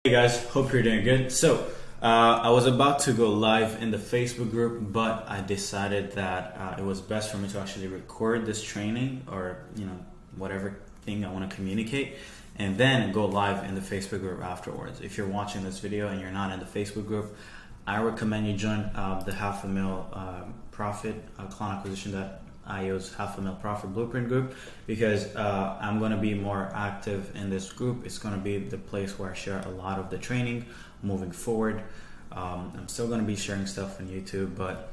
Hey guys, hope you're doing good. So I was about to go live in the Facebook group, but I decided that it was best for me to actually record this training, or whatever thing I want to communicate, and then go live in the Facebook group afterwards. If you're watching this video and you're not in the Facebook group, I recommend you join the $500,000 profit client acquisition.io's $500,000 profit blueprint group, because I'm going to be more active in this group. It's going to be the place where I share a lot of the training moving forward. I'm still going to be sharing stuff on YouTube, but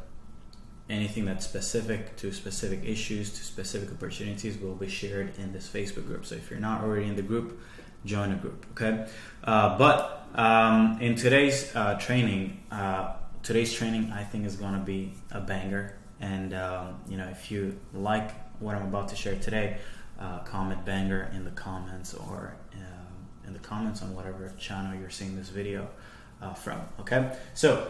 anything that's specific to specific issues, to specific opportunities, will be shared in this Facebook group. So if you're not already in the group, join the group, okay? But in today's training, I think is going to be a banger. And if you like what I'm about to share today, comment banger in the comments, or in the comments on whatever channel you're seeing this video from. Okay, so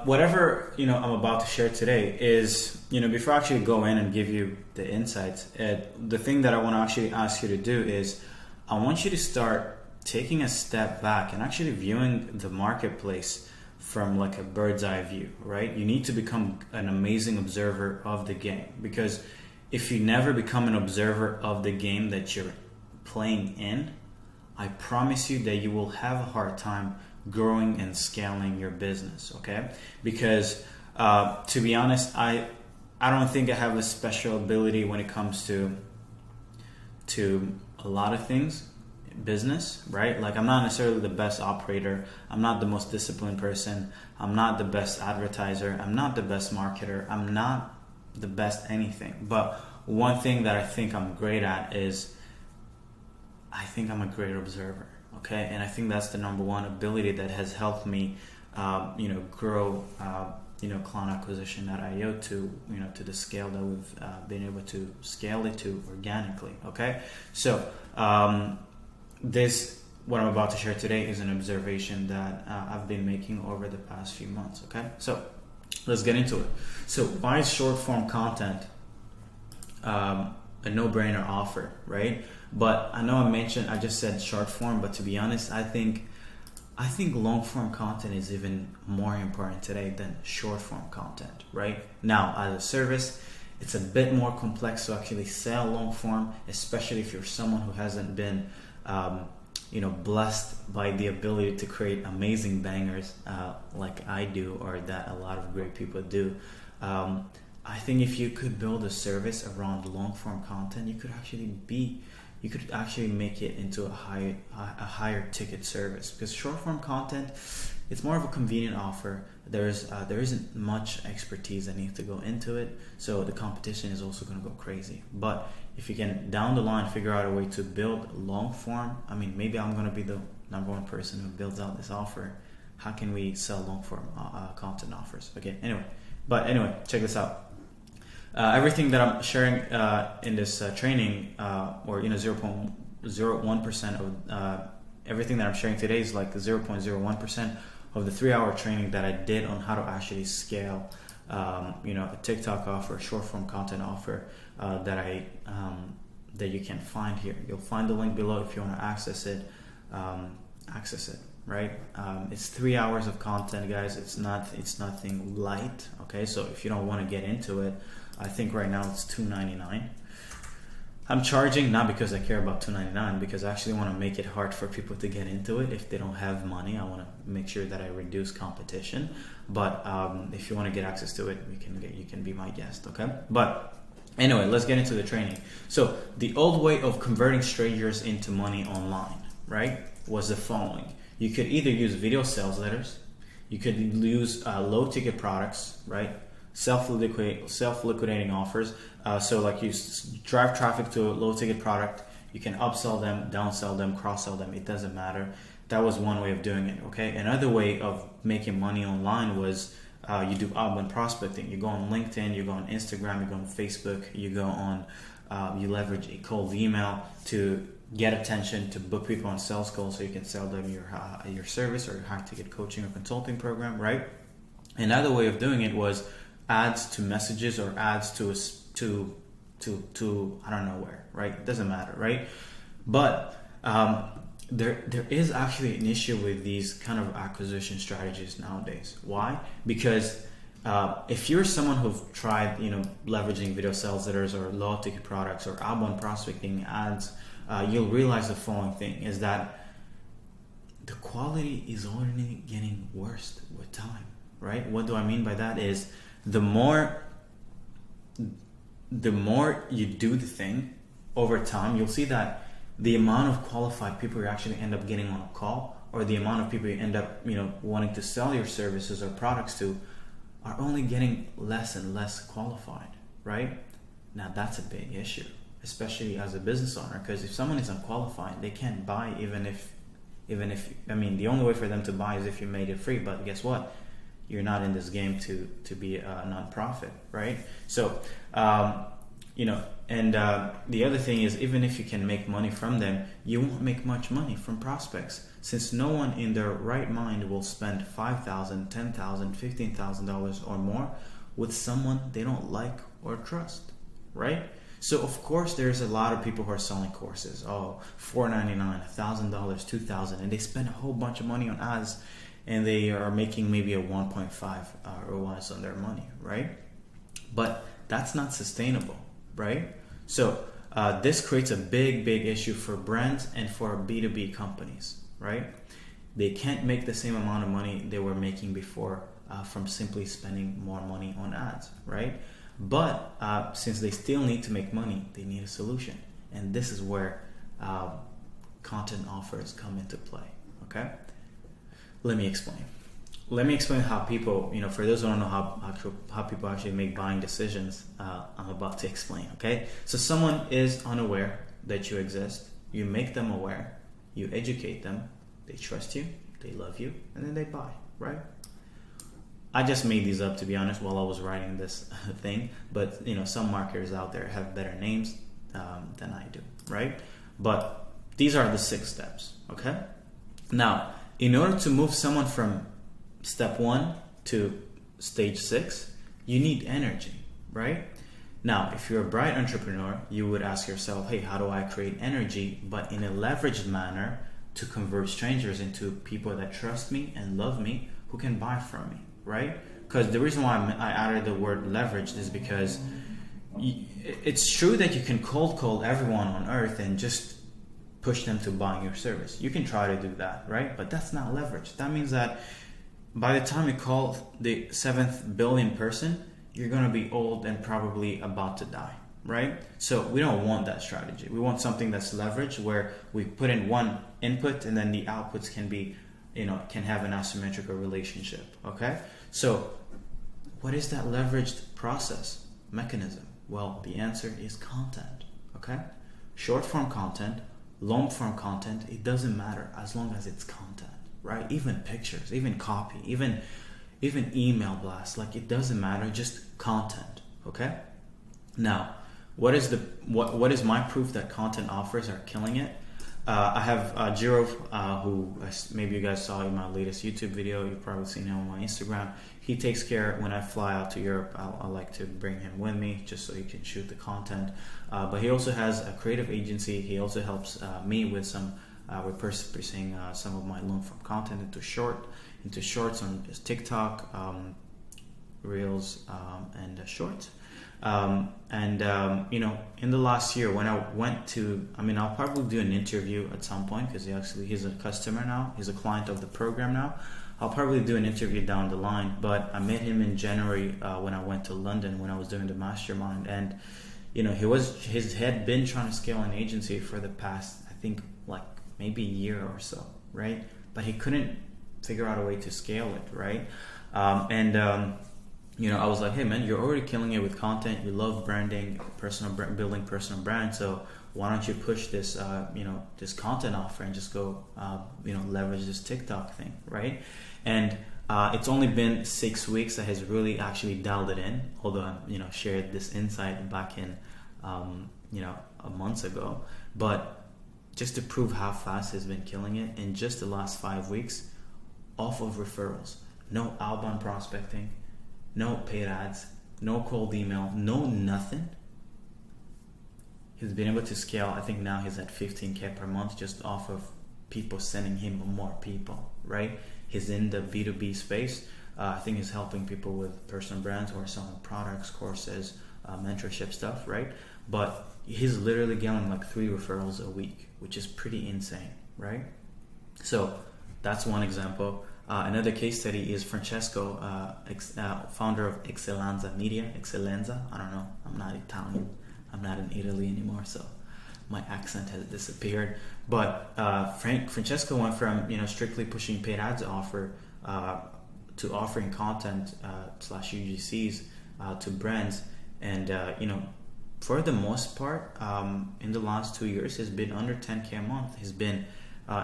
whatever I'm about to share today is, before I actually go in and give you the insights, the thing that I want to actually ask you to do is, I want you to start taking a step back and actually viewing the marketplace from like a bird's eye view, right? You need to become an amazing observer of the game, because if you never become an observer of the game that you're playing in, I promise you that you will have a hard time growing and scaling your business, okay? Because to be honest, I don't think I have a special ability when it comes to a lot of things. Business, right? Like, I'm not necessarily the best operator, I'm not the most disciplined person, I'm not the best advertiser, I'm not the best marketer, I'm not the best anything. But one thing that I think I'm great at is, I think I'm a great observer, okay? And I think that's the number one ability that has helped me grow client acquisition.io to the scale that we've been able to scale it to organically, okay? So what I'm about to share today is an observation that I've been making over the past few months, okay? So let's get into it. So why is short form content a no-brainer offer, right? But I know I just said short form, but to be honest, I think long form content is even more important today than short form content, right? Now, as a service, it's a bit more complex to actually sell long form, especially if you're someone who hasn't been blessed by the ability to create amazing bangers like I do, or that a lot of great people do. I think if you could build a service around long form content, you could actually make it into a higher ticket service, because short form content, it's more of a convenient offer. There isn't much expertise that needs to go into it, so the competition is also going to go crazy. But if you can down the line figure out a way to build long form, maybe I'm going to be the number one person who builds out this offer. How can we sell long form content offers? Okay, anyway, check this out. Everything that I'm sharing in this training, or 0.01% of everything that I'm sharing today is like 0.01% of the 3-hour training that I did on how to actually scale a TikTok offer, short form content offer that you can find here. You'll find the link below if you want to access it. Right? It's 3 hours of content, guys. It's nothing light. Okay, so if you don't want to get into it, I think right now it's $2.99. I'm charging not because I care about $2.99, because I actually want to make it hard for people to get into it. If they don't have money, I want to make sure that I reduce competition. But if you want to get access to it, you can be my guest, okay? But anyway, let's get into the training. So the old way of converting strangers into money online, right, was the following. You could either use video sales letters, you could use low ticket products, right? Self-liquidating offers. So like you drive traffic to a low ticket product, you can upsell them, downsell them, cross-sell them, it doesn't matter. That was one way of doing it, okay? Another way of making money online was you do outbound prospecting. You go on LinkedIn, you go on Instagram, you go on Facebook, you leverage a cold email to get attention, to book people on sales calls so you can sell them your service or your high ticket coaching or consulting program, right? Another way of doing it was ads to messages, or ads to I don't know where, right? It doesn't matter, right? But there is actually an issue with these kind of acquisition strategies nowadays. Why? Because if you're someone who've tried, leveraging video sales letters or loyalty products or outbound prospecting ads, you'll realize the following thing is that the quality is already getting worse with time, right? What do I mean by that is the more you do the thing over time, you'll see that the amount of qualified people you actually end up getting on a call, or the amount of people you end up, wanting to sell your services or products to, are only getting less and less qualified, right? Now that's a big issue, especially as a business owner, because if someone is unqualified, they can't buy even if the only way for them to buy is if you made it free. But guess what? You're not in this game to be a nonprofit, right? So, and the other thing is, even if you can make money from them, you won't make much money from prospects, since no one in their right mind will spend $5,000, $10,000, $15,000 or more with someone they don't like or trust, right? So of course there's a lot of people who are selling courses, $499, $1,000, $2,000, and they spend a whole bunch of money on ads, and they are making maybe a 1.5 ROIs on their money, right? But that's not sustainable, right? So this creates a big issue for brands and for B2B companies, right? They can't make the same amount of money they were making before from simply spending more money on ads, right? But since they still need to make money, they need a solution. And this is where content offers come into play, okay? Let me explain. Let me explain how people, for those who don't know how people actually make buying decisions, I'm about to explain, okay? So someone is unaware that you exist, you make them aware, you educate them, they trust you, they love you, and then they buy, right? I just made these up, to be honest, while I was writing this thing, but some marketers out there have better names than I do, right? But these are the 6 steps, okay? Now, in order to move someone from step 1 to stage 6, you need energy, right? Now, if you're a bright entrepreneur, you would ask yourself, hey, how do I create energy, but in a leveraged manner, to convert strangers into people that trust me and love me, who can buy from me, right? Because the reason why I added the word leveraged is because it's true that you can cold call everyone on earth and just push them to buying your service. You can try to do that, right? But that's not leverage. That means that by the time you call the 7th billion person, you're going to be old and probably about to die, right? So we don't want that strategy. We want something that's leveraged, where we put in one input and then the outputs can be, can have an asymmetrical relationship, okay? So what is that leveraged process mechanism? Well, the answer is content, okay? Short form content, long form content, it doesn't matter as long as it's content, right? Even pictures, even copy, even email blasts, like it doesn't matter, just content, okay? Now, what is my proof that content offers are killing it? I have Jiro, who maybe you guys saw in my latest YouTube video. You've probably seen him on my Instagram. He takes care when I fly out to Europe. I like to bring him with me just so he can shoot the content. But he also has a creative agency. He also helps me with some repurposing some of my long form content into shorts on TikTok, Reels, and Shorts. In the last year, when I went to, I'll probably do an interview at some point, because he's a customer now, he's a client of the program now. I'll probably do an interview down the line, but I met him in January when I went to London when I was doing the mastermind, and he had been trying to scale an agency for the past, I think, like maybe a year or so, right? But he couldn't figure out a way to scale it, right? I was like, hey man, you're already killing it with content. You love branding, building personal brand. So why don't you push this, this content offer and just go, leverage this TikTok thing, right? And it's only been 6 weeks that has really actually dialed it in. Although I, shared this insight back in, a month ago. But just to prove how fast he's been killing it in just the last 5 weeks, off of referrals, no outbound prospecting, no paid ads, no cold email, no nothing. He's been able to scale. I think now he's at 15K per month just off of people sending him more people, right? He's in the B2B space. I think he's helping people with personal brands or selling products, courses, mentorship stuff, right? But he's literally getting like 3 referrals a week, which is pretty insane, right? So that's one example. Another case study is Francesco, founder of Eccellenza Media. Eccellenza, I don't know. I'm not Italian. I'm not in Italy anymore, so my accent has disappeared. But Francesco went from strictly pushing paid ads offer to offering content slash UGCs to brands, and for the most part, in the last 2 years, he's been under 10K a month. He's been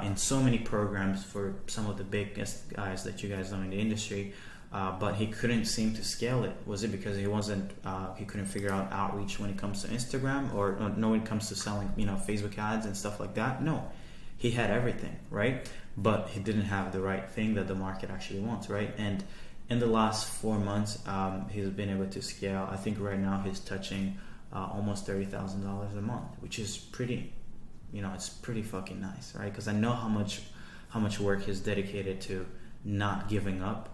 in so many programs for some of the biggest guys that you guys know in the industry, but he couldn't seem to scale it. Was it because he couldn't figure out outreach when it comes to Instagram, or when it comes to selling Facebook ads and stuff like that? No, he had everything, right? But he didn't have the right thing that the market actually wants, right? And in the last 4 months, he's been able to scale. I think right now he's touching almost $30,000 a month, which is pretty, it's pretty fucking nice, right? Because I know how much work he's dedicated to not giving up.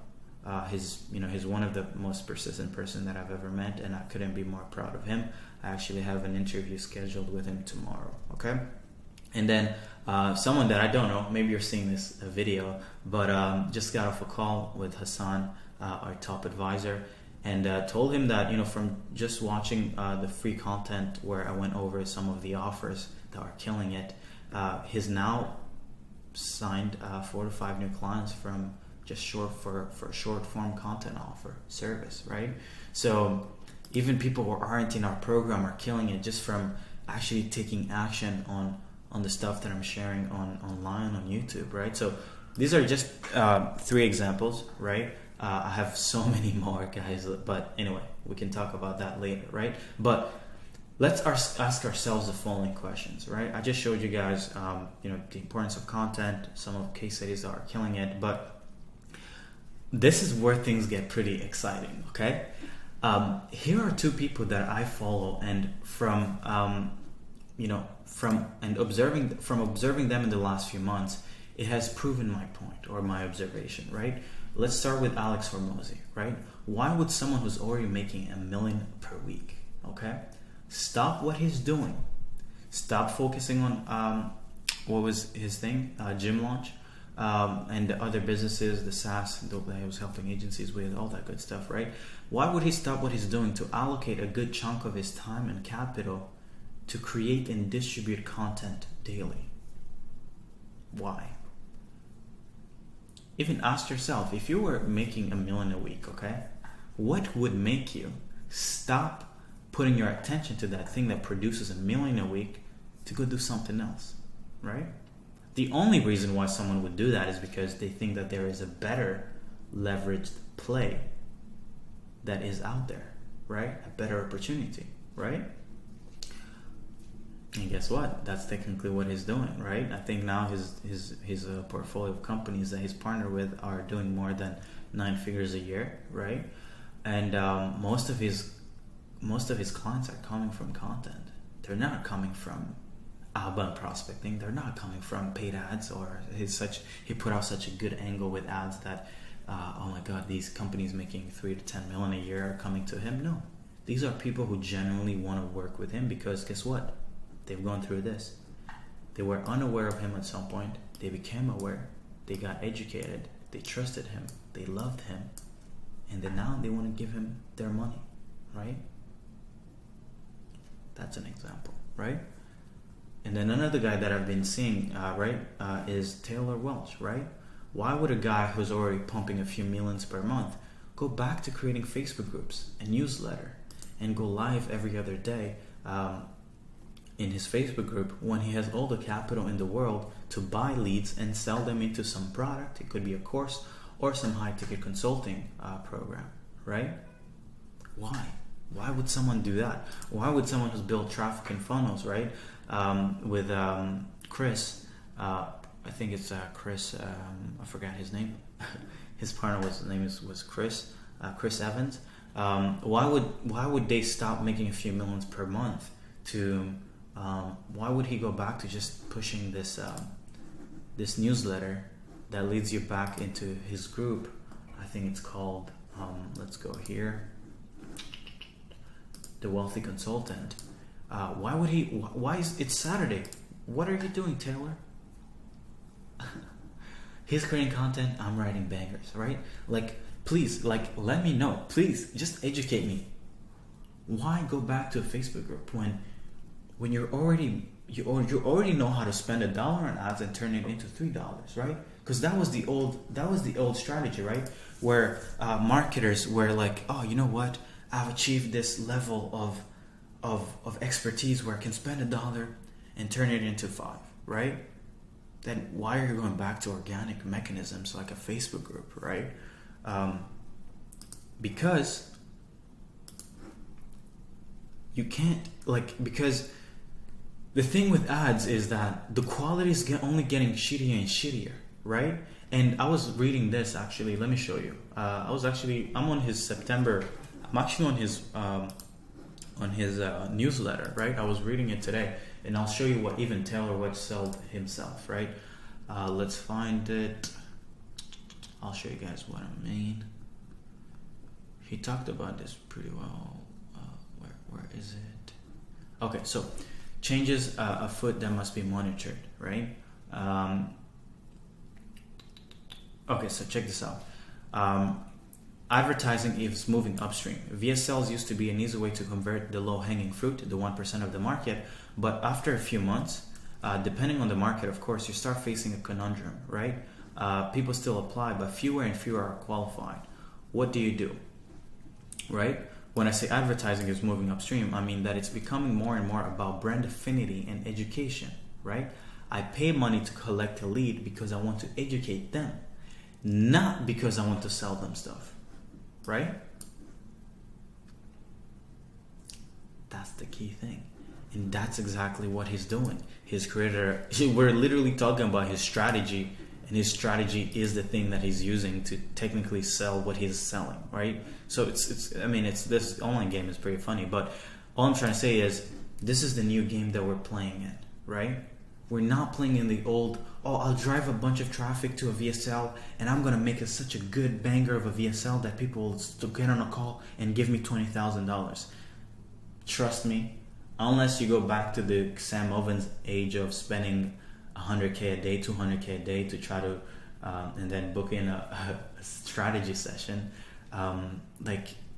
He's one of the most persistent person that I've ever met, and I couldn't be more proud of him. I actually have an interview scheduled with him tomorrow, okay? And then someone that I don't know, maybe you're seeing this video, but just got off a call with Hassan, our top advisor, and told him that from just watching the free content where I went over some of the offers that are killing it, he's now signed 4 to 5 new clients from just short form content offer service, right? So even people who aren't in our program are killing it just from actually taking action on the stuff that I'm sharing online on YouTube, right? So these are just 3 examples, right? I have so many more, guys, but anyway, we can talk about that later, right? But let's ask ourselves the following questions, right? I just showed you guys, the importance of content, some of the case studies that are killing it, but this is where things get pretty exciting, okay? Here are 2 people that I follow, and from observing them in the last few months, it has proven my point or my observation, right? Let's start with Alex Hormozy, right? Why would someone who's already making $1 million per week, okay, stop what he's doing? Stop focusing on what was his thing, gym launch, and the other businesses, the SaaS that he was helping agencies with, all that good stuff, right? Why would he stop what he's doing to allocate a good chunk of his time and capital to create and distribute content daily? Why? Even ask yourself, if you were making $1 million a week, okay, what would make you stop putting your attention to that thing that produces $1 million a week to go do something else, right? The only reason why someone would do that is because they think that there is a better leveraged play that is out there, right? A better opportunity, right? And guess what? That's technically what he's doing, right? I think now his portfolio of companies that he's partnered with are doing more than 9 figures a year, right? And most of his clients are coming from content. They're not coming from outbound prospecting. They're not coming from paid ads, or he put out such a good angle with ads that oh my god, these companies making 3 to 10 million a year are coming to him. No, these are people who genuinely want to work with him because guess what? They've gone through this. They were unaware of him at some point. They became aware. They got educated. They trusted him. They loved him. And then now they want to give him their money, right? That's an example, right? And then another guy that I've been seeing, is Taylor Welch, right? Why would a guy who's already pumping a few millions per month go back to creating Facebook groups, a newsletter, and go live every other day in his Facebook group when he has all the capital in the world to buy leads and sell them into some product? It could be a course or some high-ticket consulting program, right? Why? Why would someone do that? Why would someone who's built traffic and funnels, right? With Chris, I think it's Chris, I forgot his name. His partner was Chris Evans. Why would they stop making a few millions per month to why would he go back to just pushing this this newsletter that leads you back into his group. I think it's called, let's go here, The Wealthy Consultant. Why is it's Saturday? What are you doing, Taylor? He's creating content, I'm writing bangers, right? Like, please, like, let me know. Please, just educate me. Why go back to a Facebook group when you already know how to spend $1 on ads and turn it into $3, right? Because that was the old strategy, right? Where marketers were like, oh, you know what? I've achieved this level of expertise where I can spend $1 and turn it into 5, right? Then why are you going back to organic mechanisms like a Facebook group, right? Because you can't, because the thing with ads is that the quality is only getting shittier and shittier, right? And I was reading this actually. Let me show you. I'm on his September. I'm actually on his newsletter, right? I was reading it today, and I'll show you what even Taylor Webb sold himself, right? Let's find it. I'll show you guys what I mean. He talked about this pretty well. Where is it? Okay, so changes afoot that must be monitored, right? Okay, so check this out. Advertising is moving upstream. VSLs used to be an easy way to convert the low-hanging fruit, the 1% of the market, but after a few months, depending on the market, of course, you start facing a conundrum, right? People still apply, but fewer and fewer are qualified. What do you do, right? When I say advertising is moving upstream, I mean that it's becoming more and more about brand affinity and education, right? I pay money to collect a lead because I want to educate them, not because I want to sell them stuff, right? That's the key thing. And that's exactly what he's doing. We're literally talking about his strategy, and his strategy is the thing that he's using to technically sell what he's selling, right? So this online game is pretty funny, but all I'm trying to say is this is the new game that we're playing in, right? We're not playing in the old, I'll drive a bunch of traffic to a VSL and I'm going to make such a good banger of a VSL that people will still get on a call and give me $20,000. Trust me, unless you go back to the Sam Ovens age of spending $100K a day, $200K a day to try to, and then book in a strategy session,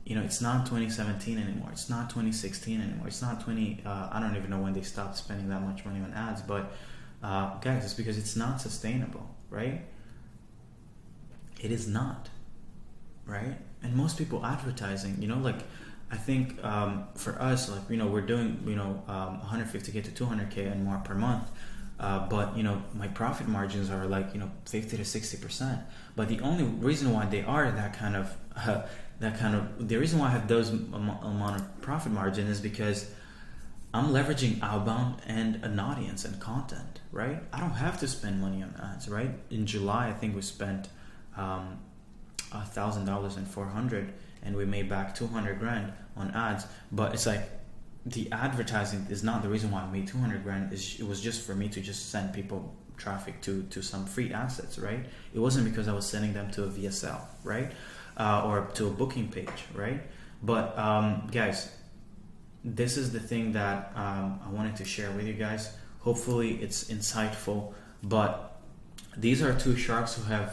it's not 2017 anymore. It's not 2016 anymore. It's not I don't even know when they stopped spending that much money on ads, but guys, it's because it's not sustainable, right? It is not, right? And most people advertising, I think for us, we're doing, 150K to 200K and more per month. But my profit margins are 50 to 60%. But the only reason why they are the reason why I have those amount of profit margin is because I'm leveraging outbound and an audience and content, right? I don't have to spend money on ads, right? In July, I think we spent $1,000 and $400, and we made back $200,000 on ads. But it's like, the advertising is not the reason why I made $200,000. It was just for me to just send people traffic to some free assets, right? It wasn't because I was sending them to a VSL, right? Or to a booking page, right? But guys, this is the thing that I wanted to share with you guys. Hopefully it's insightful, but these are two sharks who had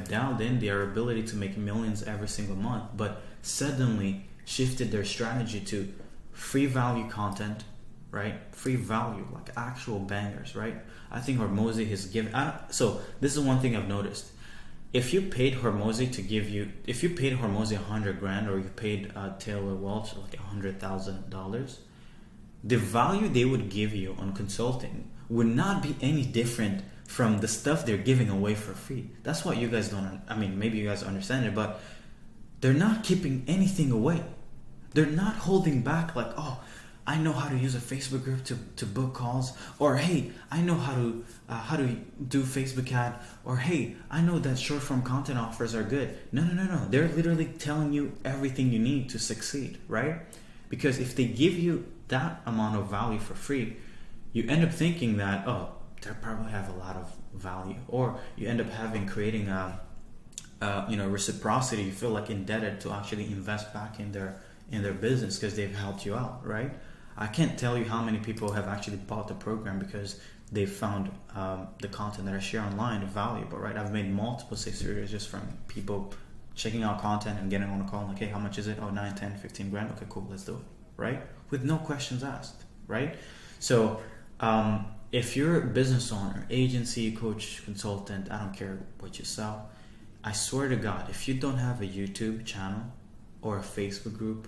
dialed in their ability to make millions every single month, but suddenly shifted their strategy to free value content, right? Free value, like actual bangers, right? I think Hormozy has given. So this is one thing I've noticed. If you paid Hormozy $100,000, or you paid Taylor Welch $100,000, the value they would give you on consulting would not be any different from the stuff they're giving away for free. That's what you guys don't. Maybe you guys understand it, but they're not keeping anything away. They're not holding back I know how to use a Facebook group to book calls, or hey, I know how to do Facebook ad, or hey, I know that short form content offers are good. No. They're literally telling you everything you need to succeed, right? Because if they give you that amount of value for free, you end up thinking that they probably have a lot of value, or you end up creating reciprocity. You feel like indebted to actually invest back in their business because they've helped you out, right? I can't tell you how many people have actually bought the program because they found the content that I share online valuable, right? I've made multiple six figures just from people checking out content and getting on a call like, hey, how much is it? Oh, 9, 10, 15 grand. Okay, cool, let's do it, right? With no questions asked, right? So if you're a business owner, agency, coach, consultant, I don't care what you sell, I swear to God, if you don't have a YouTube channel or a Facebook group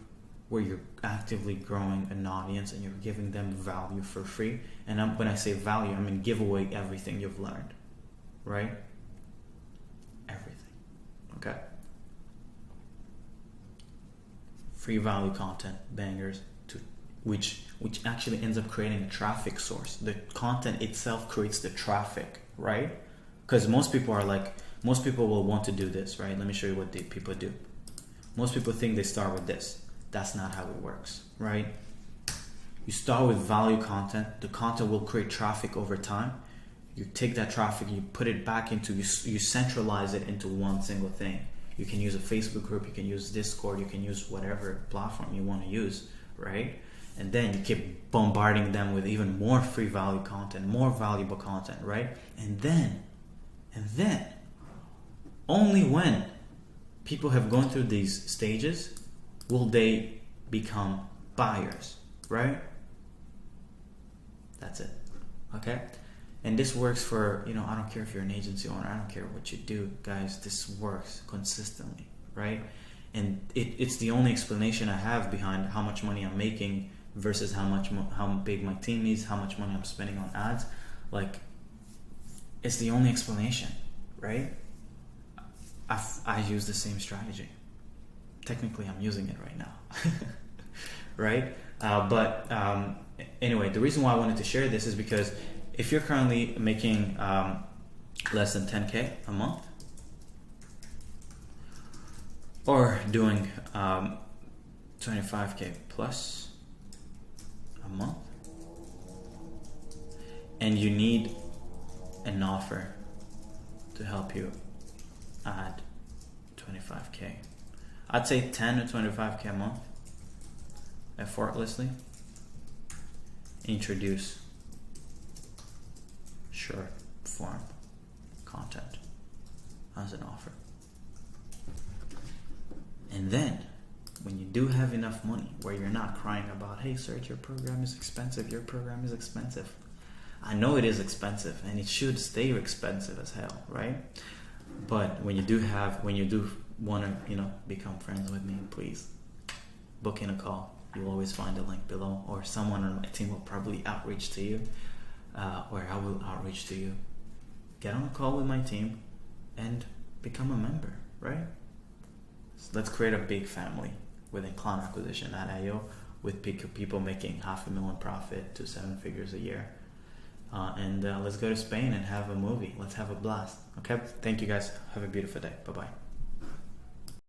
where you're actively growing an audience and you're giving them value for free, and when I say value, I mean give away everything you've learned, right? Everything, okay? Free value content, bangers, which actually ends up creating a traffic source. The content itself creates the traffic, right? Because most people will want to do this, right? Let me show you what people do. Most people think they start with this. That's not how it works, right? You start with value content. The content will create traffic over time. You take that traffic, you put it back into, you centralize it into one single thing. You can use a Facebook group, you can use Discord, you can use whatever platform you want to use, right? And then you keep bombarding them with even more free value content, more valuable content, right? And then, only when people have gone through these stages will they become buyers, right? That's it, okay? And this works for, I don't care if you're an agency owner, I don't care what you do, guys, this works consistently, right? And it's the only explanation I have behind how much money I'm making versus how big my team is, how much money I'm spending on ads. Like, it's the only explanation, right? I use the same strategy. Technically, I'm using it right now, right? But anyway, the reason why I wanted to share this is because if you're currently making less than 10K a month, or doing 25K plus a month, and you need an offer to help you add 25K, I'd say 10 to 25K a month, effortlessly, introduce short form content as an offer. And then when you do have enough money where you're not crying about, hey Serge, your program is expensive, I know it is expensive and it should stay expensive as hell, right? But when you do want to become friends with me, please book in a call. You'll always find a link below, or someone on my team will probably outreach to you, or I will outreach to you. Get on a call with my team and become a member, right? So let's create a big family within Clown Acquisition.io with people making $500,000 profit to 7 figures a year. And let's go to Spain and have a movie. Let's have a blast. Okay? Thank you guys. Have a beautiful day. Bye-bye.